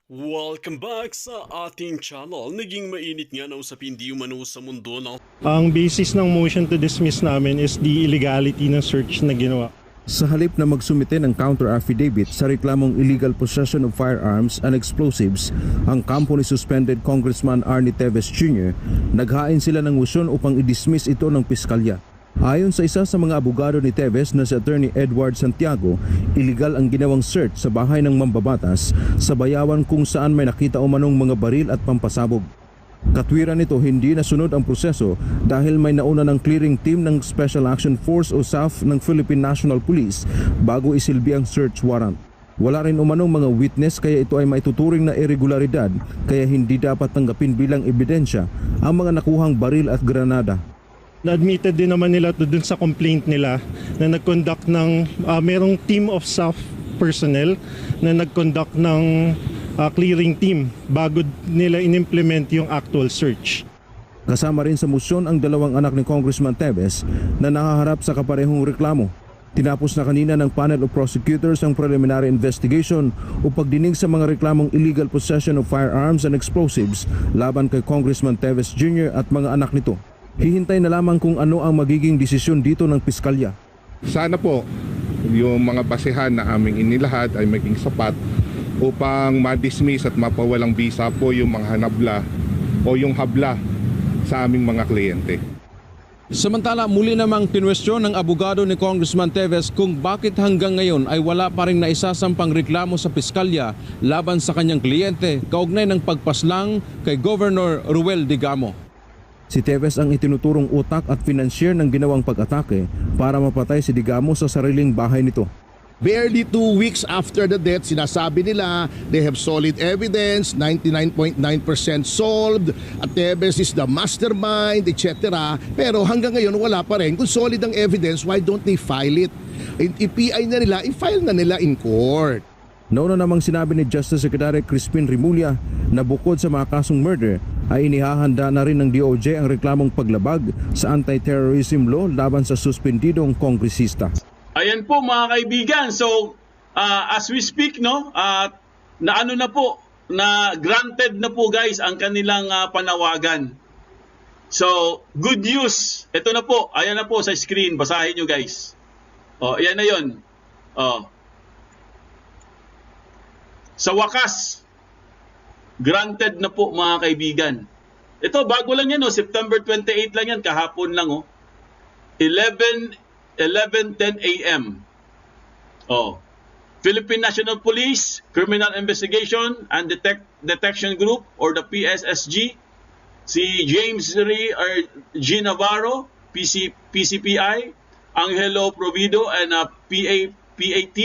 Welcome back sa ating channel. Naging mainit nga na usapin di umano sa mundo ng... Ang basis ng motion to dismiss namin is the illegality ng search na ginawa. Sa halip na magsumite ng counter affidavit sa reklamong illegal possession of firearms and explosives, ang kampo ni suspended Congressman Arnie Teves Jr. naghain sila ng motion upang i-dismiss ito ng piskalya. Ayon sa isa sa mga abogado ni Teves na si Attorney Edward Santiago, illegal ang ginawang search sa bahay ng mambabatas sa bayawan kung saan may nakita umanong mga baril at pampasabog. Katwiran nito, hindi nasunod ang proseso dahil may nauna ng clearing team ng Special Action Force o SAF ng Philippine National Police bago isilbi ang search warrant. Wala rin umanong mga witness kaya ito ay maituturing na irregularidad kaya hindi dapat tanggapin bilang ebidensya ang mga nakuhang baril at granada. Na-admitted din naman nila dun sa complaint nila na nag-conduct ng merong team of SAF personnel na nag-conduct ng clearing team bago nila in-implement yung actual search. Kasama rin sa motion ang dalawang anak ni Congressman Teves na nakaharap sa kaparehong reklamo. Tinapos na kanina ng panel of prosecutors ang preliminary investigation o pagdinig sa mga reklamong illegal possession of firearms and explosives laban kay Congressman Teves Jr. at mga anak nito. Hihintay na lamang kung ano ang magiging desisyon dito ng piskalya. Sana po yung mga basehan na aming inilahad ay maging sapat upang ma-dismiss at mapawalang bisa po yung mga hanabla o yung habla sa aming mga kliyente. Samantala, muli namang kinwestiyon ng abogado ni Congressman Teves kung bakit hanggang ngayon ay wala pa rin naisasampang reklamo sa piskalya laban sa kanyang kliyente kaugnay ng pagpaslang kay Governor Ruel Digamo. Si Teves ang itinuturong utak at financier ng ginawang pag-atake para mapatay si Digamo sa sariling bahay nito. Barely 2 weeks after the death, sinasabi nila they have solid evidence, 99.9% solved, at Teves is the mastermind, etc. Pero hanggang ngayon wala pa rin. Kung solid ang evidence, why don't they file it? I-PI na nila, i-file na nila in court. Nauna namang sinabi ni Justice Secretary Crispin Rimulya na bukod sa mga kasong murder ay inihahanda na rin ng DOJ ang reklamong paglabag sa anti-terrorism law laban sa suspendidong kongresista. Ayan po mga kaibigan. So as we speak na ano na po, na granted na po guys ang kanilang panawagan. So good news. Ito na po. Ayan na po sa screen. Basahin nyo guys. Ayan na yun. Sa wakas, granted na po mga kaibigan. Ito, bago lang yan, September 28 lang yan, kahapon lang. 11:10 a.m. Philippine National Police, Criminal Investigation and Detection Group or the PSSG, si James G. Navarro, PCPI, Angelo Provido and PAT,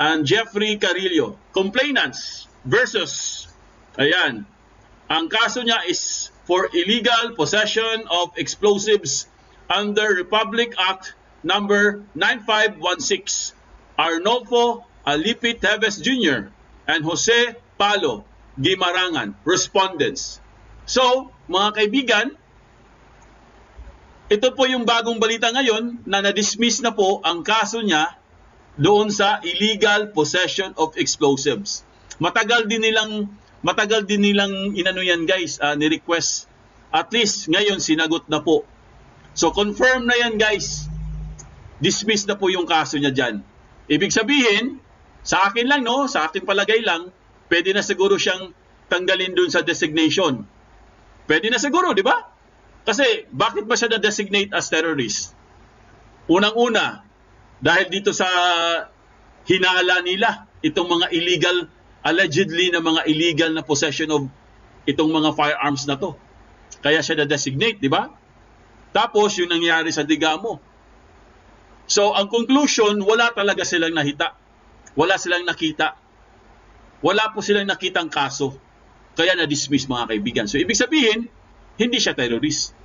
and Jeffrey Carillo. Complainants versus, ayan, ang kaso niya is for illegal possession of explosives under Republic Act number 9516. Arnolfo Alipi Teves Jr. and Jose Palo Gimarangan, respondents. So, mga kaibigan, ito po yung bagong balita ngayon na na-dismiss na po ang kaso niya doon sa illegal possession of explosives. Matagal din nilang inano yan guys, ni-request. At least ngayon sinagot na po. So confirm na yan guys. Dismiss na po yung kaso niya dyan. Ibig sabihin, sa akin lang sa akin palagay lang, pwede na siguro siyang tanggalin doon sa designation. Pwede na siguro, di ba? Kasi bakit ba siya na-designate as terrorist? Unang-una, dahil dito sa hinala nila, itong mga illegal, allegedly na mga illegal na possession of itong mga firearms na to. Kaya siya na-designate, di ba? Tapos, yung nangyari sa Digamo. So, ang conclusion, wala talaga silang nahita. Wala silang nakita. Wala po silang nakitang kaso. Kaya na-dismiss mga kaibigan. So, ibig sabihin, hindi siya terrorist.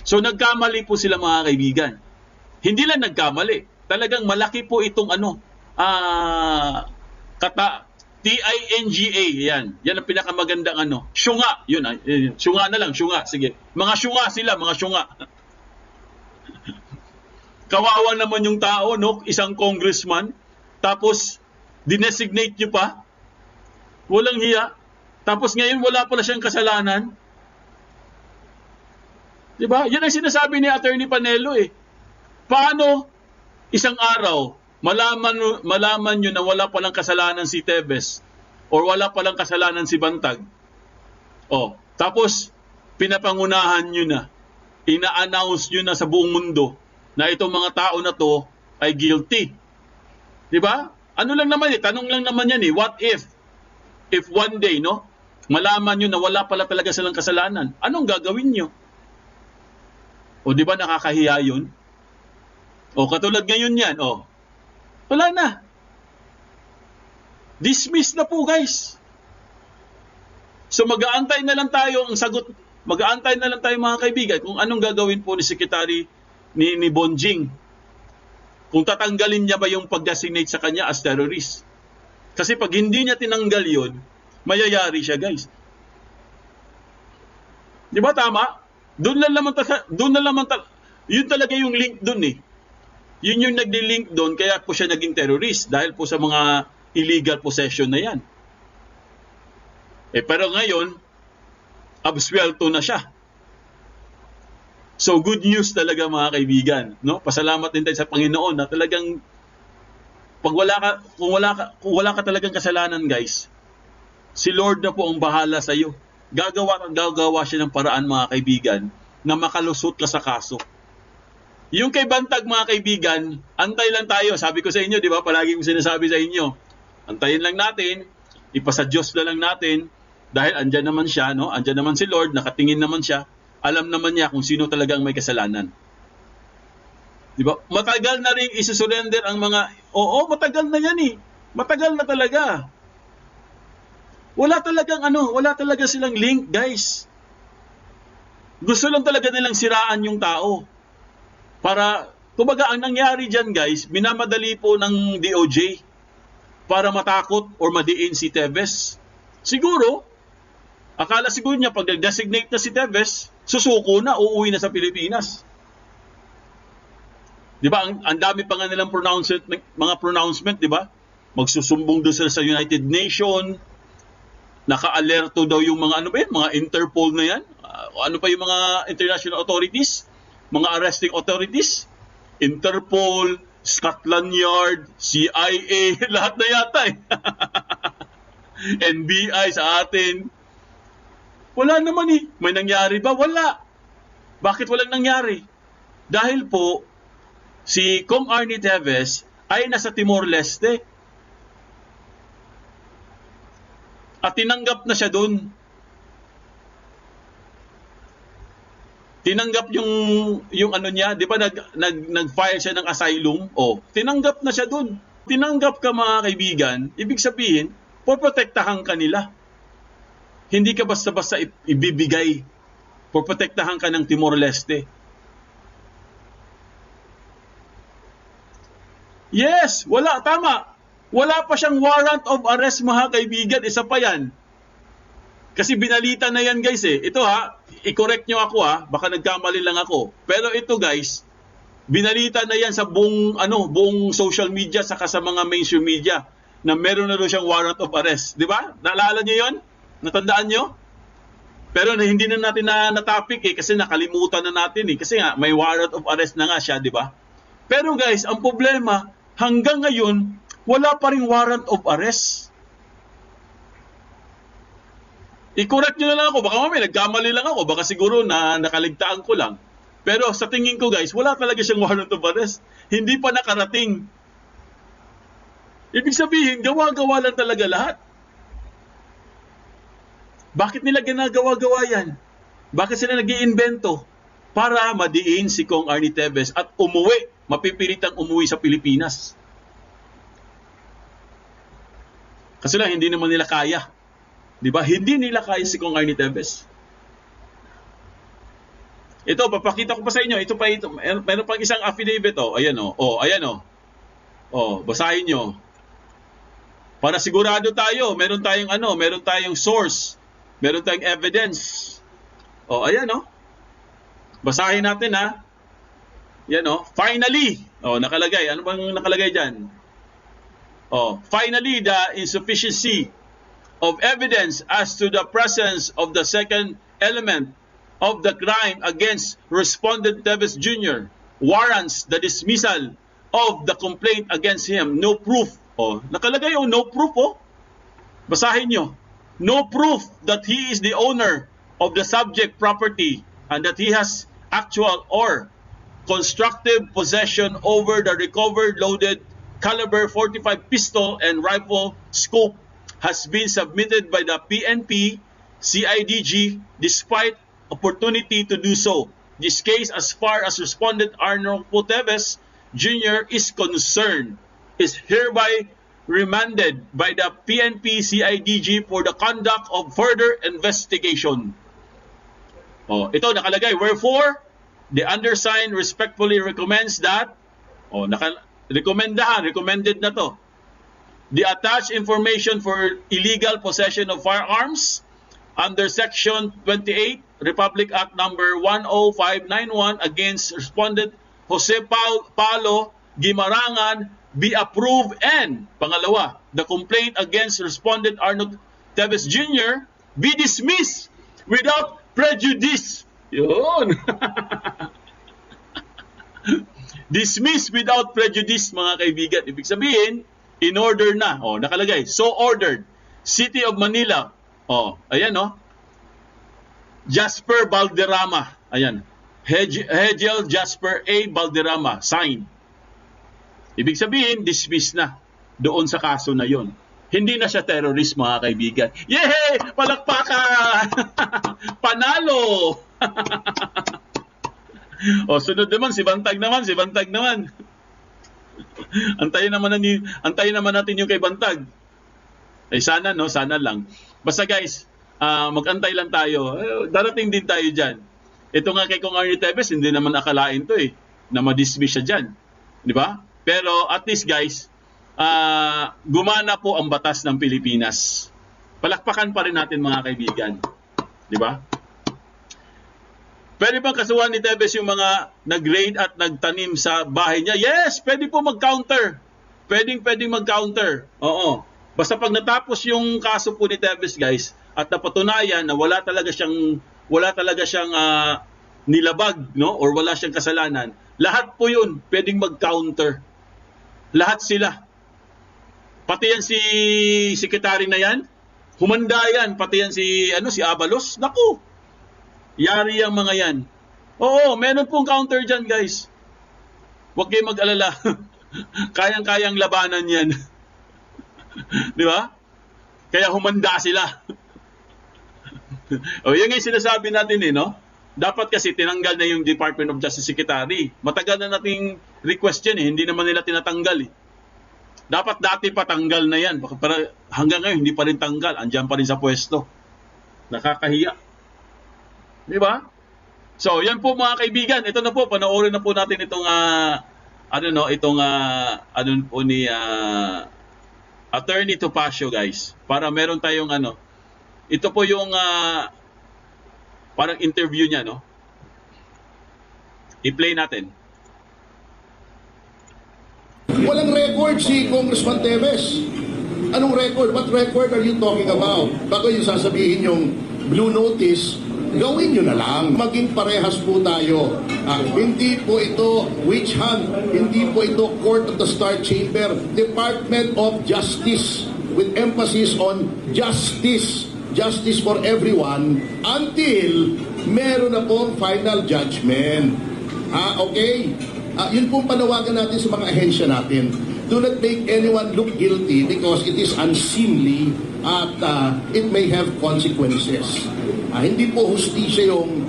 So, nagkamali po sila mga kaibigan. Hindi lang nagkamali. Talagang malaki po itong TINGA, yan. Yan ang pinakamagandang syunga, yun. Syunga na lang, syunga. Sige. Mga syunga sila, mga syunga. Kawawa naman yung tao, isang congressman. Tapos, dinesignate nyo pa. Walang hiya. Tapos ngayon wala pala siyang kasalanan. Diba? Yan ang sinasabi ni Attorney Panelo eh. Paano isang araw malaman nyo na wala palang kasalanan si Tevez or wala palang kasalanan si Bantag? Tapos pinapangunahan nyo na, ina-announce nyo na sa buong mundo na itong mga tao na to ay guilty. Diba? Ano lang naman tanong lang naman yan what if one day, no, malaman nyo na wala pala talaga silang kasalanan, anong gagawin nyo? Di ba nakakahiya yun? Katulad ngayon yan, wala na. Dismiss na po, guys. So mag-aantay na lang tayo ang sagot. Mag-aantay na lang tayo mga kaibigan kung anong gagawin po ni Secretary ni Bonjing. Kung tatanggalin niya ba yung pag-designate sa kanya as terrorist. Kasi pag hindi niya tinanggal yun, mayayari siya, guys. Di ba tama? Doon na naman yun talaga yung link doon eh. Yun yung nagli-link doon kaya po siya naging terrorist dahil po sa mga illegal possession na yan. Pero ngayon, absuelto na siya. So good news talaga mga kaibigan, no? Pasalamat din tayo sa Panginoon na talagang kung wala ka talagang kasalanan, guys, si Lord na po ang bahala sa iyo. Gagawa siya ng paraan mga kaibigan na makalusot ka sa kaso. Yung kay Bantag mga kaibigan, antay lang tayo. Sabi ko sa inyo, di ba? Palagi kong sinasabi sa inyo. Antayin lang natin, ipasa Diyos na lang natin dahil andyan naman siya, no? Andyan naman si Lord, nakatingin naman siya. Alam naman niya kung sino talagang may kasalanan. Di ba? Matagal na rin isusurrender ang mga matagal na yan eh. Matagal na talaga. Wala talaga silang link, guys. Gusto lang talaga nilang siraan yung tao. Kumbaga, ang nangyari dyan, guys, minamadali po ng DOJ para matakot or madiin si Tevez. Siguro, akala siguro niya pag nag-designate na si Tevez, susuko na, uuwi na sa Pilipinas. Di ba? Ang dami pa nga nilang mga pronouncement, di ba? Magsusumbong doon sila sa United Nations. Naka-alerto daw yung mga mga Interpol na yan. Ano pa yung mga international authorities? Mga arresting authorities? Interpol, Scotland Yard, CIA, lahat na yata eh. NBI sa atin. Wala naman eh. May nangyari ba? Wala. Bakit walang nangyari? Dahil po, si Kong Arnie Tevez ay nasa Timor-Leste. At tinanggap na siya doon. Tinanggap yung ano niya, di ba nag-file siya ng asylum? Tinanggap na siya doon. Tinanggap ka mga kaibigan, ibig sabihin, poprotektahan ka nila. Hindi ka basta-basta ibibigay. Poprotektahan ka ng Timor-Leste. Yes, tama. Wala pa siyang warrant of arrest mga kaibigan, isa pa yan. Kasi binalita na yan guys eh. Ito i-correct nyo ako baka nagkamali lang ako. Pero ito guys, binalita na yan sa buong social media saka sa mga mainstream media na meron na rin siyang warrant of arrest. Di ba? Naalala nyo yun? Natandaan nyo? Pero hindi na natin na-topic kasi nakalimutan na natin Kasi may warrant of arrest na nga siya, di ba? Pero guys, ang problema, hanggang ngayon, wala pa rin warrant of arrest. I-correct nyo na lang ako. Baka mamaya nagkamali lang ako. Baka siguro na nakaligtaan ko lang. Pero sa tingin ko guys, wala talaga siyang warrant of arrest. Hindi pa nakarating. Ibig sabihin, gawa-gawa lang talaga lahat. Bakit nila ginagawa-gawa yan? Bakit sila nag-iimbento? Para madiin si Kong Arnie Tevez at umuwi. Mapipilitang umuwi sa Pilipinas. Kasi lang, hindi naman nila kaya. Di ba? Hindi nila kaya si Kong Arnie Tevez. Ito, papakita ko pa sa inyo. Ito. Meron pang isang affidavit. Ayan. Basahin nyo. Para sigurado tayo, meron tayong source. Meron tayong evidence. Ayan. Basahin natin Yan finally. Nakalagay. Ano bang nakalagay dyan? Finally, the insufficiency of evidence as to the presence of the second element of the crime against Respondent Teves Jr. warrants the dismissal of the complaint against him. No proof. Oh, nakalagay no proof Basahin nyo. No proof that he is the owner of the subject property and that he has actual or constructive possession over the recovered loaded caliber 45 pistol and rifle scope has been submitted by the PNP CIDG despite opportunity to do so. This case, as far as Respondent Arnolfo Teves Jr. is concerned, is hereby remanded by the PNP CIDG for the conduct of further investigation. Oh, ito nakalagay. Wherefore, the undersigned respectfully recommends that, recommended na to, the attached information for illegal possession of firearms under Section 28, Republic Act number 10591 against Respondent Jose Paulo Guimarangan be approved, and pangalawa, the complaint against Respondent Arnold Teves Jr. be dismissed without prejudice. Yun. Dismissed without prejudice, mga kaibigan. Ibig sabihin, in order na. Nakalagay. So ordered. City of Manila. Ayan Jasper Valderrama. Ayan. Hegel Jasper A. Valderrama. Signed. Ibig sabihin, dismiss na doon sa kaso na yon. Hindi na siya terrorist, mga kaibigan. Yehey! Palakpakan! Panalo! Sunod naman, si Bantag naman. Antayin naman natin yung kay Bantag. Sana lang. Basta guys, mag-antay lang tayo. Darating din tayo dyan. Ito nga kay Kong Arnie Teves, hindi naman akalain to na ma-dismiss siya dyan. Di ba? Pero at least guys, gumana po ang batas ng Pilipinas. Palakpakan pa rin natin, mga kaibigan. Di ba? Pwede bang kasuhan ni Teves yung mga nag-raid at nagtanim sa bahay niya? Yes, pwede po mag-counter. Pwedeng mag-counter. Oo. Basta pag natapos yung kaso po ni Teves, guys, at napatunayan na wala talaga siyang nilabag, or wala siyang kasalanan, lahat po yun pwedeng mag-counter. Lahat sila. Pati yan si sekretary na yan, humanda yan. Pati yan si Abalos. Naku, yari ang mga yan. Oo, meron pong counter dyan, guys. Huwag kayong mag-alala. Kayang-kayang labanan yan. Di ba? Kaya humanda sila. Yan yung sinasabi natin Dapat kasi tinanggal na yung Department of Justice Secretary. Matagal na nating request yan hindi naman nila tinatanggal Dapat dati patanggal na yan. Para hanggang ngayon hindi pa rin tanggal. Andiyan pa rin sa pwesto. Nakakahiya. Di ba? So, yan po, mga kaibigan. Ito na po, panoorin na po natin itong ni Attorney Topacio, guys. Para meron tayong ito po yung parang interview niya, I-play natin. Walang record si Congressman Teves. Anong record? What record are you talking about? Bago yung sasabihin yung blue notice, gawin nyo na lang. Maging parehas po tayo. Hindi po ito witch hunt. Hindi po ito Court of the Star Chamber. Department of Justice with emphasis on justice. Justice for everyone until meron na pong final judgment. Okay? Yun pong panawagan natin sa mga ahensya natin. Do not make anyone look guilty because it is unseemly at it may have consequences. Hindi po hustisya yung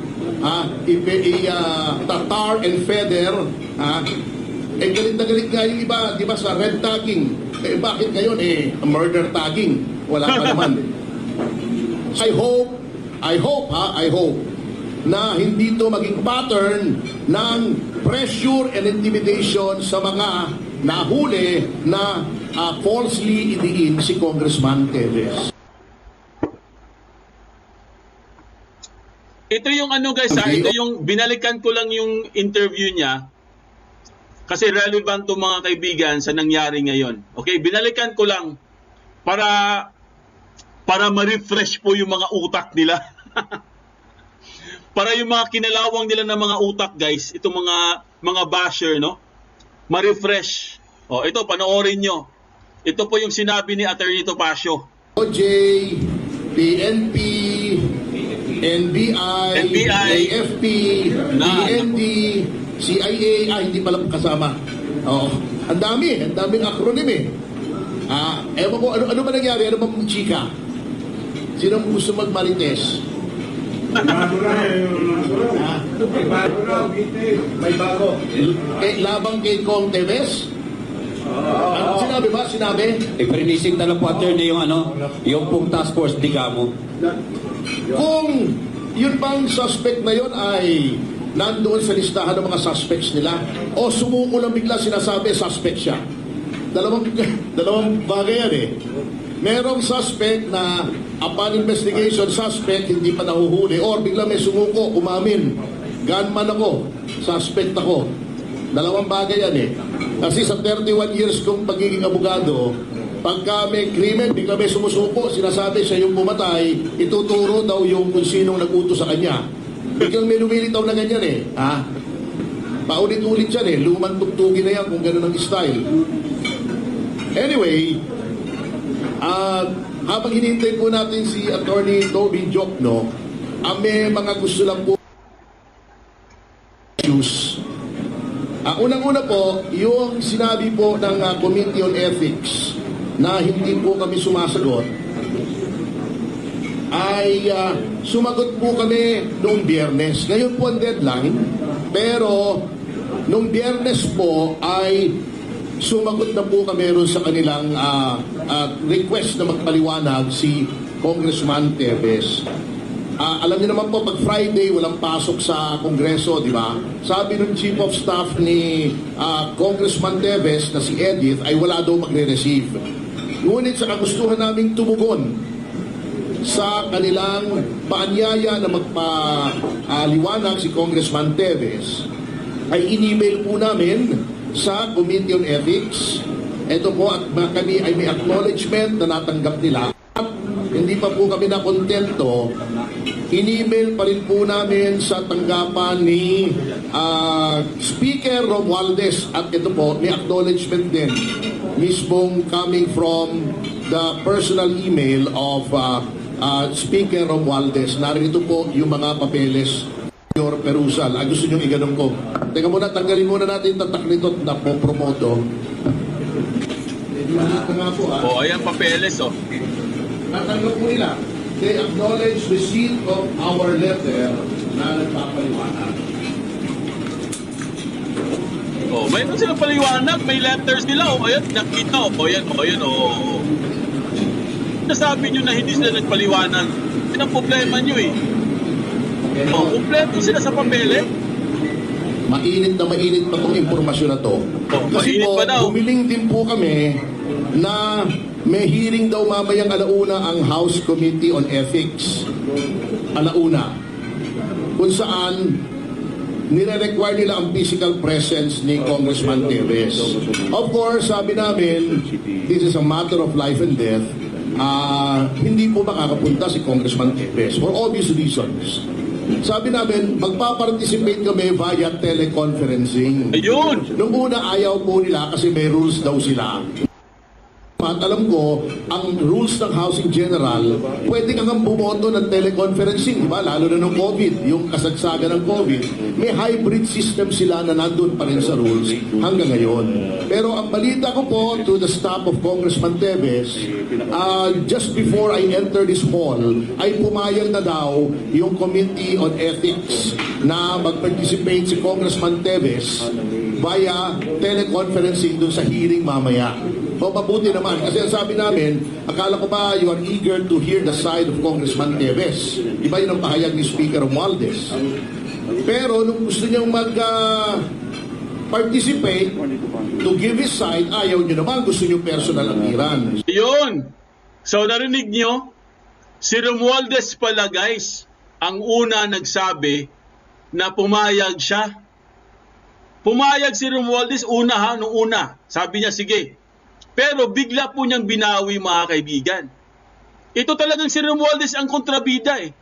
tar and feather. Galit na galit nga yung iba, di ba, sa red tagging. Bakit ngayon murder tagging? Wala pa naman. I hope na hindi to maging pattern ng pressure and intimidation sa mga nahuli na falsely idiin si Congressman Teves. Ito yung guys, ito yung binalikan ko lang yung interview niya kasi relevant to, mga kaibigan, sa nangyari ngayon. Okay, binalikan ko lang para para ma-refresh po yung mga utak nila. Para yung mga kinalawang nila ng mga utak, guys, itong mga basher, no? Ma-refresh. O, ito, panoorin nyo. Ito po yung sinabi ni Attorney Topacio. OJ, PNP, NBI, AFP, PND, CIA, hindi pala kasama. Oo. Ang daming acronym eh. Ewan ko, ano ba nangyari? Ano ba chika? Sino gusto magmarites? May bago. Labang kay Kong Teves? Ano sinabi ba? Sinabi? Iprinising na lang po, attorney, yung pong task force, di ka mo. Kung yun bang suspect na yun ay nandoon sa listahan ng mga suspects nila o sumuko lang bigla sinasabi suspect siya. Dalawang bagay yan eh. Merong suspect na upon investigation, suspect hindi pa nahuhuli or bigla may sumuko, umamin. Gunman ako, suspect ako. Dalawang bagay yan eh. Kasi sa 31 years kong pagiging abogado, pagka may krimen, bigla may sumusuko, sinasabi siya yung pumatay, ituturo daw yung kung sinong nag-utos sa kanya. Biglang may lumilitaw na ganyan eh. Paulit-ulit yan eh. Lumang tugtugin na yan kung gano'n ang style. Anyway, habang hinihintay po natin si Attorney Toby Jokno, may mga gusto lang po issues. Unang-una po, yung sinabi po ng Committee on Ethics na hindi po kami sumasagot, ay sumagot po kami noong Biyernes. Ngayon po ang deadline, pero noong Biyernes po ay sumagot na po kami ron sa kanilang request na magpaliwanag si Congressman Teves. Alam niyo naman po, pag Friday, walang pasok sa Kongreso, di ba? Sabi ng Chief of Staff ni Congressman Teves na si Edith ay wala daw magre-receive. Ngunit sa kagustuhan naming tumugon sa kanilang paanyaya na magpaliwanag si Congressman Teves, ay in-email po namin sa Committee on Ethics. Ito po, at kami ay may acknowledgement na natanggap nila. At hindi pa po kami nakontento, in-email pa rin po namin sa tanggapan ni Speaker Romualdez. At ito po, may acknowledgement din mismong coming from the personal email of Speaker Romualdez. Narito po yung mga papeles. Your Perusal. Gusto nyo iganong ko. Teka muna, tanggalin muna natin yung tatak nito na po promoto. Ito nga po ayan papeles Natanggap po nila. They acknowledge receipt of our letter na nagpapaliwanag. Mayroon silang paliwanag, may letters nila. Ayan, nakita. Ayan. Nasabi nyo na hindi sila nagpaliwanag. Yan ang problema nyo eh. Kompleto sila sa papel eh. Mainit pa itong impormasyon na to. Kasi po, humiling din po kami na may hearing daw mamayang alauna ang House Committee on Ethics. Alauna. Kung saan nire-require nila ang physical presence ni Congressman Teves. Of course, sabi namin, this is a matter of life and death. Hindi po makakapunta si Congressman Teves for obvious reasons. Sabi namin, magpa-participate kami via teleconferencing. Ayun! Nung una, ayaw po nila kasi may rules daw sila. At alam ko, ang rules ng House in General, pwede kang bumoto ng teleconferencing, di ba? Lalo na ng COVID, yung kasagsagan ng COVID. May hybrid system sila na nandun pa rin sa rules hanggang ngayon. Pero ang balita ko po to the staff of Congressman Teves, just before I enter this hall, ay pumayag na daw yung Committee on Ethics na mag-participate si Congressman Teves via teleconferencing dun sa hearing mamaya. O mabuti naman, kasi ang sabi namin, akala ko ba you are eager to hear the side of Congressman Teves? Iba yun ang pahayag ni Speaker Romualdez. Pero nung gusto niyang mag-participate to give his side, ayaw niyo naman, gusto niyo personal appearance. Yun! So narinig niyo, si Romualdez pala guys, ang una nagsabi na pumayag siya. Pumayag si Romualdez nung una. Sabi niya, sige. Pero bigla po niyang binawi mga kaibigan. Ito talagang si Romualdez ang kontrabida eh.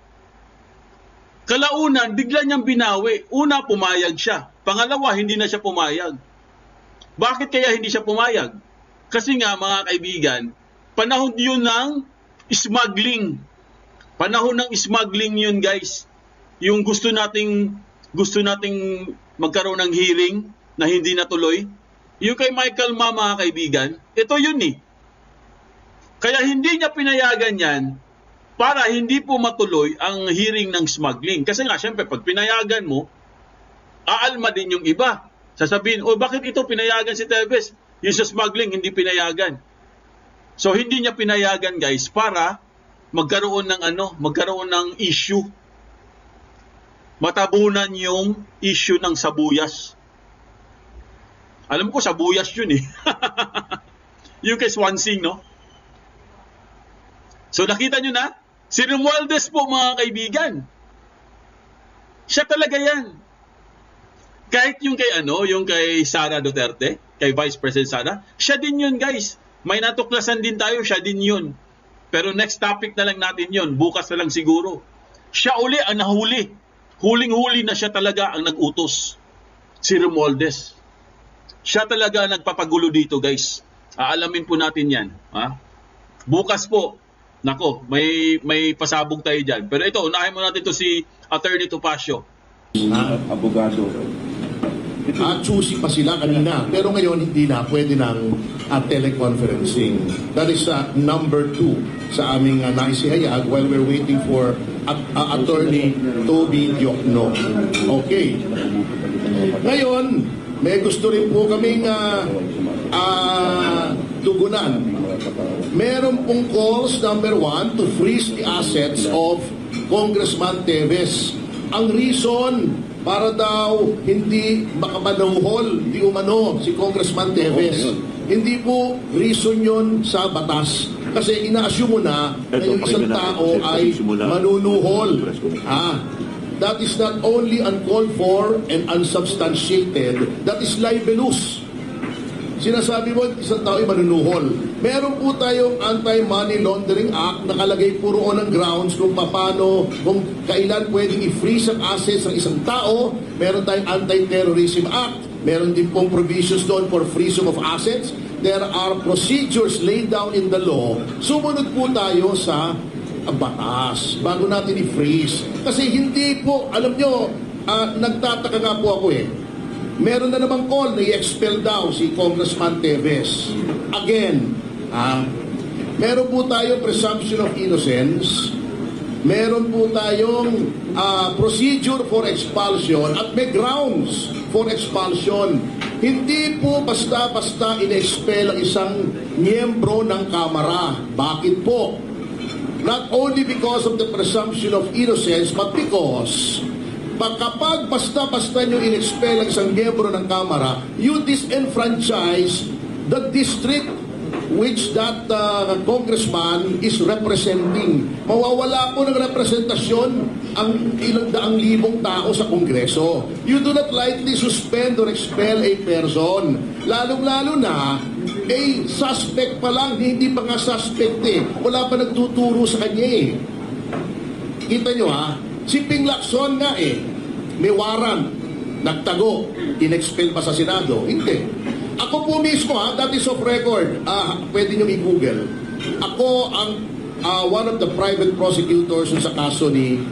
Kalaunan, bigla niyang binawi. Una, pumayag siya. Pangalawa, hindi na siya pumayag. Bakit kaya hindi siya pumayag? Kasi nga, mga kaibigan, panahon yun ng smuggling. Panahon ng smuggling yun, guys. Yung gusto nating magkaroon ng hearing na hindi natuloy. Yung kay Michael Ma, mga kaibigan, ito yun eh. Kaya hindi niya pinayagan yan para hindi po matuloy ang hearing ng smuggling. Kasi nga, syempre, pag pinayagan mo, aalma din yung iba. Sasabihin, bakit ito pinayagan si Teves? Yung sa smuggling, hindi pinayagan. So, hindi niya pinayagan, guys, para magkaroon ng issue. Matabunan yung issue ng sabuyas. Alam ko, sabuyas yun eh. Yung kay Swansea, no? So, nakita nyo na? Si Romualdez po, mga kaibigan. Siya talaga yan. Kahit yung kay Sara Duterte, kay Vice President Sara, siya din yun, guys. May natuklasan din tayo, siya din yun. Pero next topic na lang natin yun. Bukas na lang siguro. Siya uli ang nahuli. Huling-huli na siya talaga ang nag-utos. Si Romualdez. Siya talaga ang nagpapagulo dito, guys. Aalamin po natin yan. Ha? Bukas po, nako, may pasabog tayo dyan. Pero ito, unahin mo natin to si Attorney Topacio. Abogado. Choosy pa sila kanina. Pero ngayon, hindi na. Pwede ng teleconferencing. That is number 2 sa aming naisihayag while we're waiting for Attorney Toby Diokno. Okay. Ngayon, may gusto rin po kaming tugunan. Meron pong calls, number 1, to freeze the assets of Congressman Teves. Ang reason, para daw hindi makamanuhol, di umano si Congressman Teves. Hindi po reason yun sa batas. Kasi ina-assume mo na yung isang tao ay manunuhol. That is not only uncalled for and unsubstantiated, that is libelous. Sinasabi mo, isang tao ay manunuhol. Meron po tayong Anti-Money Laundering Act, nakalagay po roon ng grounds kung paano, kung kailan pwedeng i-freeze ang assets ng isang tao. Meron tayong Anti-Terrorism Act. Meron din pong provisions doon for freezing of assets. There are procedures laid down in the law. Sumunod po tayo sa batas bago natin i-freeze. Kasi hindi po, alam nyo, nagtataka nga po ako eh. Meron na namang call na i-expel daw si Congressman Teves. Again, meron po tayong presumption of innocence, meron po tayong procedure for expulsion at may grounds for expulsion. Hindi po basta-basta in-expel ang isang miyembro ng Kamara. Bakit po? Not only because of the presumption of innocence, but because kapag basta-basta nyo in-expel ang isang miyembro ng Kamara, you disenfranchise the district which that congressman is representing. Mawawala po ng representasyon ang ilang daang libong tao sa Kongreso. You do not lightly suspend or expel a person. Lalong-lalo na, suspect pa lang, hindi pa nga suspect eh. Wala pa nagtuturo sa kanya eh. Kita nyo ha? Si Ping Lacson nga may warrant, nagtago, in-expel pa sa Senado. Hindi. Ako po mismo that is off record. Pwede nyo i-google. Ako ang one of the private prosecutors sa kaso ni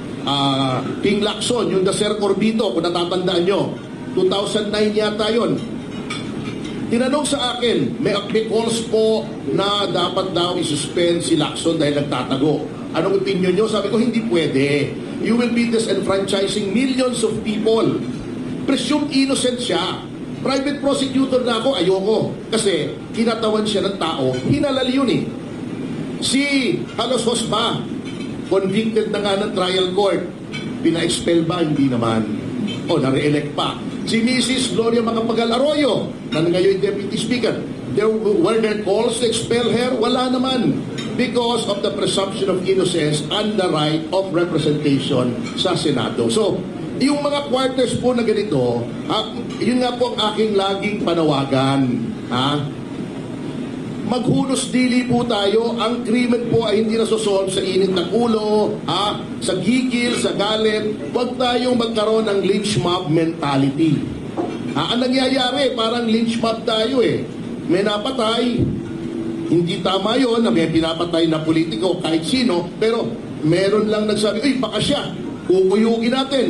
Ping Lacson, yung Dacer Corbito, kung natatandaan nyo. 2009 yata yun. Tinanong sa akin, may calls po na dapat daw i-suspend si Lacson dahil nagtatago. Anong opinion nyo? Sabi ko, hindi pwede. You will be disenfranchising millions of people. Presumed innocent siya. Private prosecutor na ako, ayoko. Kasi kinatawan siya ng tao, hinalal yun eh. Si Halos Hosba, convicted na nga ng trial court. Pina-expel ba? Hindi naman. O, na-re-elect pa. Si Mrs. Gloria Macapagal Arroyo, na ngayon Deputy Speaker, were there calls to expel her? Wala naman. Because of the presumption of innocence and the right of representation sa Senado. So, yung mga quarters po na ganito, yun nga po ang aking laging panawagan. maghunos dili po tayo. Ang krimen po ay hindi nasosolve sa init ng ulo, sa gigil, sa galit. Huwag tayong magkaroon ng lynch mob mentality. Ang nangyayari, parang lynch mob tayo eh. May napatay, hindi tama yon na may pinapatay na politiko kahit sino, pero meron lang nagsabi, uy, baka siya, kukuyugin natin.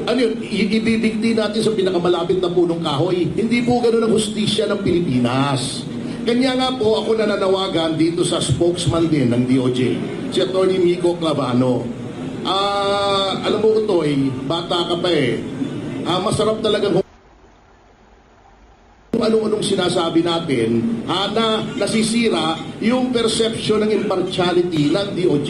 Ano yun? Ibibigti natin sa pinakamalapit na punong kahoy. Hindi po ganun ang hustisya ng Pilipinas. Kanya nga po ako nananawagan dito sa spokesman din ng DOJ, si Atty. Miko Clavano. Alam mo ko Toy, bata ka pa eh. Masarap talagang kung anong sinasabi natin na nasisira yung perception ng impartiality ng DOJ.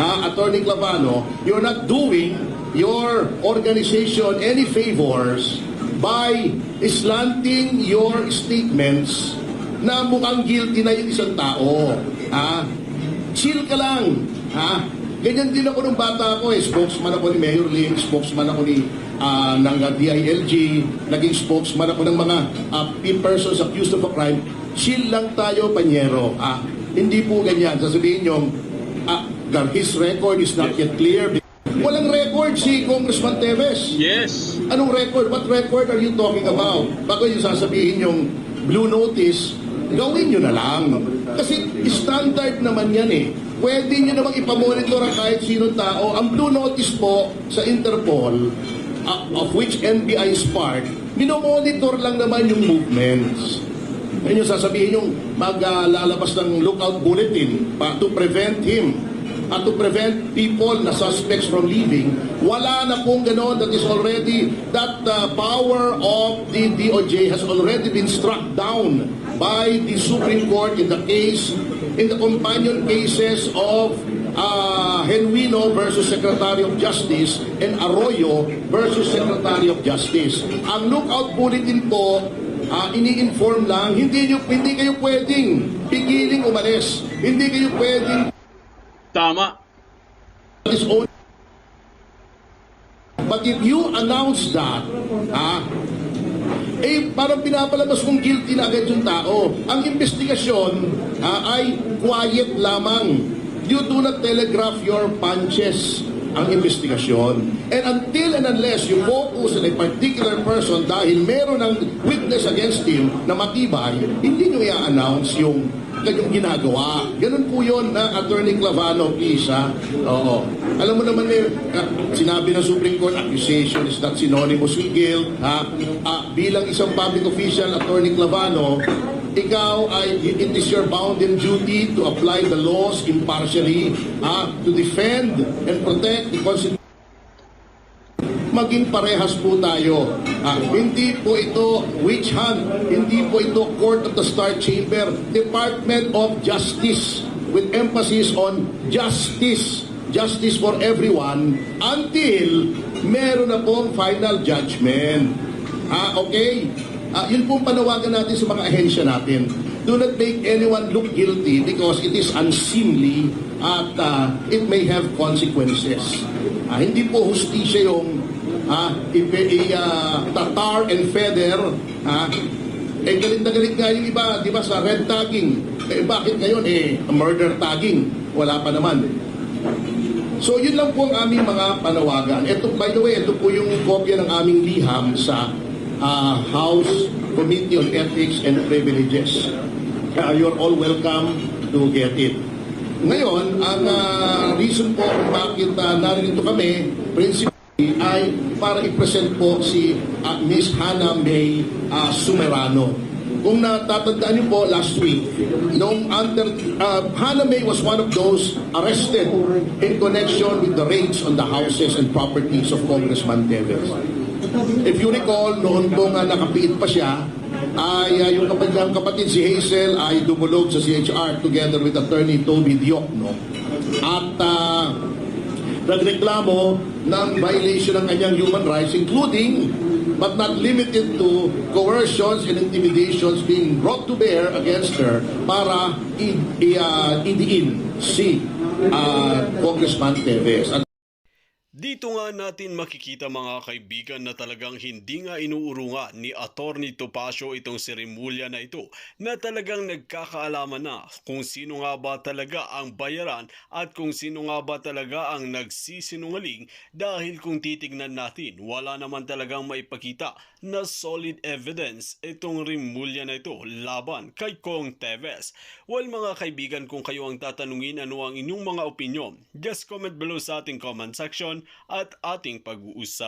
Atty. Clavano, you're not doing your organization any favors by slanting your statements na mukhang guilty na yung isang tao. Chill ka lang. Ganyan din ako nung bata ako eh. Spokesman ako ni Mayor Lim, spokesman ako ni ng DILG, naging spokesman ako ng mga persons accused of a crime. Chill lang tayo, panyero. Hindi po ganyan. Sasabihin nyo, his record is not yet clear. Walang record si Congressman Teves. Yes. Anong record? What record are you talking about? Bago yung sasabihin yung blue notice, gawin nyo na lang. Kasi standard naman yan eh. Pwede nyo namang ipamonitor ang kahit sinong tao. Ang blue notice po sa Interpol, of which NBI is part, minomonitor lang naman yung movements. Ayun yung sasabihin yung maglalabas ng lookout bulletin to prevent him to prevent people na suspects from leaving. Wala na pong gano'n. That is already, that power of the DOJ has already been struck down by the Supreme Court in the case, in the companion cases of Genuino versus Secretary of Justice and Arroyo versus Secretary of Justice. Ang lookout bulletin po, ini-inform lang, hindi kayo pwedeng pigiling umalis. Hindi kayo pwedeng Tama. But if you announce that, parang pinapalabas kong guilty na agad yung tao. Ang investigasyon ay quiet lamang. You do not telegraph your punches ang investigasyon. And until and unless you focus on a particular person dahil meron ng witness against him na matibay, hindi nyo i-announce yung kanyang ginagawa. Ganun po yun na Atty. Clavano, please Oo. Alam mo naman sinabi ng Supreme Court, accusation is not synonymous with guilt. Bilang isang public official, Atty. Clavano, ikaw ay, it is your bounden duty to apply the laws impartially, to defend and protect the Constitution. Maging parehas po tayo. Hindi po ito witch hunt. Hindi po ito Court of the Star Chamber. Department of Justice with emphasis on justice. Justice for everyone until meron na pong final judgment. Okay? Yun pong panawagan natin sa mga ahensya natin. Do not make anyone look guilty because it is unseemly at it may have consequences. Hindi po hustisya yung tatar and feather. Galit na galit nga yung iba, di ba, sa red tagging. Bakit ngayon, murder tagging? Wala pa naman. So, yun lang po ang aming mga panawagan. Ito, by the way, ito po yung kopya ng aming liham sa House Committee on Ethics and Privileges. You're all welcome to get it. Ngayon, ang reason po kung bakit narito kami, principally, ay para i-present po si Miss Hannah May Sumerano. Kung natatandaan niyo po last week, Hannah May was one of those arrested in connection with the raids on the houses and properties of Congressman Teves. If you recall, noon po nga nakapiit pa siya, ay yung kapatid si Hazel ay dumulog sa CHR together with Attorney Toby Diokno. At nagreklamo ng violation ng kanyang human rights, including but not limited to coercions and intimidations being brought to bear against her para idiin si Congressman Teves. Dito Dito nga natin makikita mga kaibigan na talagang hindi nga inuurungan ni Attorney Topacio itong si Remulla na ito na talagang nagkakaalaman na kung sino nga ba talaga ang bayaran at kung sino nga ba talaga ang nagsisinungaling dahil kung titignan natin wala naman talagang maipakita na solid evidence itong Remulla na ito laban kay Kong Teves. Well mga kaibigan, kung kayo ang tatanungin ano ang inyong mga opinion, just comment below sa ating comment section at ating pag-uusap.